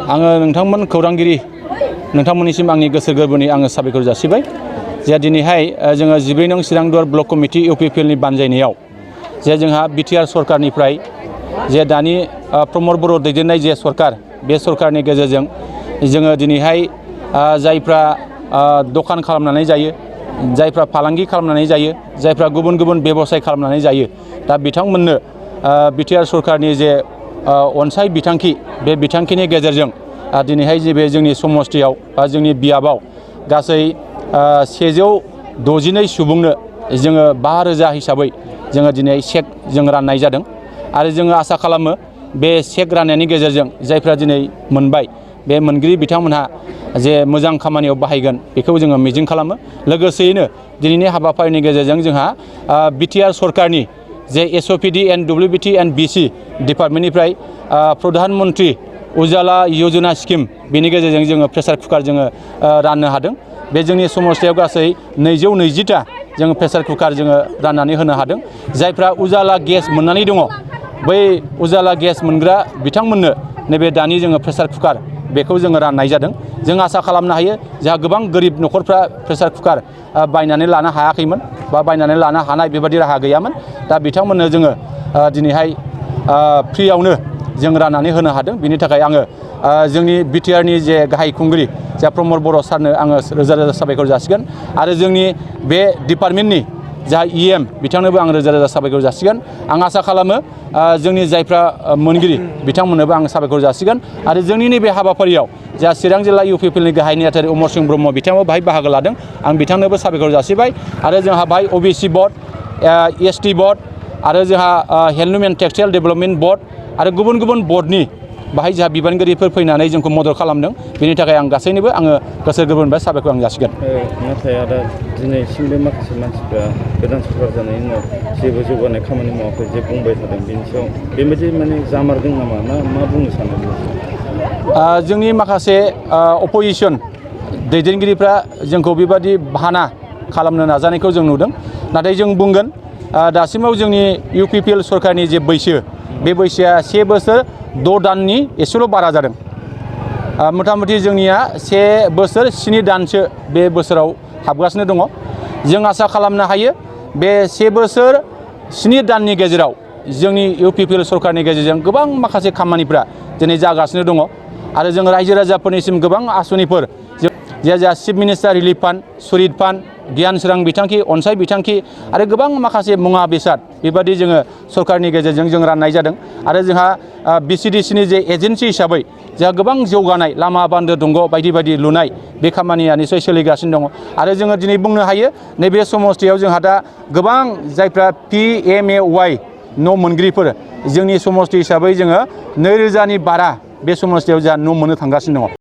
आङो नोंथांमोन खौरांगिरि नोंथांमोननिसिम आंनि गोसो गोरबोनि आङो साबायखर जासिबाय जे दिनैहाय जोङो 12 नं चिरांदुवार ब्लक कमिटि इउपिपिएलनि बानजायनायाव जे जोंहा बिटिआर सरकारनिफ्राय जे दानि प्रमद बर' दैदेननाय जे सरकार बे सरकारनि गेजेरजों जोङो दिनैहाय जायफ्रा दखान खालामनानै जायो जायफ्रा फालांगि खालामनानै जायो जायफ्रा गुबुन गुबुन बेबसाय खालामनानै जायो दा बिथांमोननो बिटिआर सरकारनि जे अनसाय बिथांखि बे बिथांखिनि गेजेरजों दिनैहाय जे बे जोंनि समस्थियाव बा जोंनि बियाबाव गासै 162 सुबुंनो जोङो 5,000 हिसाबै जोङो दिनै चेक जों राननाय जादों आरो जोङो आसा खालामो बे चेक राननायनि गेजेरजों जायफ्रा दिनै मोनबाय बे मोनगिरि बिथांमोनहा जे मोजां खामानियाव बाहायगोन बेखौ जोङो मिजिं खालामो। लोगोसेयैनो दिनैनि हाबाफारिनि गेजेरजों जोंहा बिटिआर सरकारनि जे एसअपिडि एन्ड डब्लिउबिटि एन्ड बिसि डिपार्टमेन्टनिफ्राय प्रधान मन्त्रि उजाला योजना स्किम बेनि गेजेरजों जोङो प्रेसार कुकार जोङो राननो हादों। बे जोंनि समस्थियाव गासै 220टा जोङो प्रेसार कुकार जोङो राननानै होनो हादों। जायफ्रा उजाला गेस मोननानै दङ बै उजाला गेस मोनग्रा बिथांमोननो नैबे दानि जोङो प्रेसार कुकार बेखौ जोङो राननाय जादों। जों आसा खालामनो हायो जोंहा गोबां गोरिब न'खरफ्रा प्रेसार कुकार बायनानै लानो हायाखैमोन बा बायनानै लानो हानाय बेबायदि राहा गैयामोन। दा बिथांमोननो जोङो दिनैहाय फ्रियावनो जों राननानै होनो हादों। बिनि थाखाय आङो जोंनि बिटिआरनि जे गाहाय खुंगिरि जा प्रमद बर' सारनो आङो रोजा रोजा साबायखर जासिगोन आरो जोंनि बे डिपार्टमेन्टनि जा इएम बिथांनोबो आं रोजा रोजा साबायखर जासिगोन। आं आसा खालामो जोंनि जायफ्रा मोनगिरि बिथांमोननोबो आं साबायखर जासिगोन आरो जोंनि नैबे हाबाफारियाव जा चिरां जिल्ला इउपिपिएलनि गाहाय नेहाथारि अमर सिंह ब्रह्म बिथाङाबो बाहाय बाहागो लादों। आं बिथांनोबो साबायखर जासिबाय आरो जोंहा बाहाय अबिसि बर्ड एसटि बर्ड आरो जोंहा handloom and textile development board आरो गुबुन गुबुन बर्डनि बाहाय जोंहा बिबानगिरिफोर फैनानै जोंखौ मदद खालामदों। बेनि थाखाय आं गासैनोबो आङो गोसो गोरबोनिफ्राय साबायखर आं जासिगोन। नाथाय आदा दिनैसिमबो माखासे मानसिफ्रा गोदान सरकार जानायनि उनाव जेबो जौगानाय खामानि मावाखै जे बुंबाय थादों बेनि सायाव बेबायदि माने जामारदों नामा ना मा बुंनो सानो? जोंनि माखासे अपोजिसन दैदेनगिरिफ्रा जोंखौ बेबादि बाहाना खालामनो नाजानायखौ जों नुदों। नाथाय जों बुंगोन दासिमाव जोंनि इउपिपिएल सरकारनि जे बैसो बे बैसोआ 1 बोसोर 6 दाननि एसेल' बारा जादों। मथा मथि जोंनिया 1 बोसोर 7 दानसो बे बोसोराव हाबगासिनो दङ। जों आसा खालामनो हायो बे 1 बोसोर 7 दाननि गेजेराव जोंनि इउपिपिएल सरकारनि गेजेरजों गोबां माखासे खामानिफ्रा दिनै जागासिनो दङ आरो जों रायजो राजाफोरनिसिम गोबां आसनिफोर जे chief minister relief fund सुरित fund गियान सोरां बिथांखि अनसाय बिथांखि आरो गोबां माखासे मुवा बेसाद बेबादि जोङो सरकारनि गेजेरजों जों राननाय जादों आरो जोंहा बिसिडिसिनि जे एजेन्सि हिसाबै जोंहा गोबां जौगानाय लामा बान्दो दंग बायदि बायदि लुनाय बे खामानिया निसय सोलिगासिनो दङ आरो जोङो दिनै बुंनो हायो नैबे समस्थियाव जोंहा दा गोबां जायफ्रा PMAY न' मोनगिरिफोर जोंनि समस्ति हिसाबै जोङो 2,000नि बारा बे समस्थियाव जोंहा न' मोननो थांगासिनो दङ।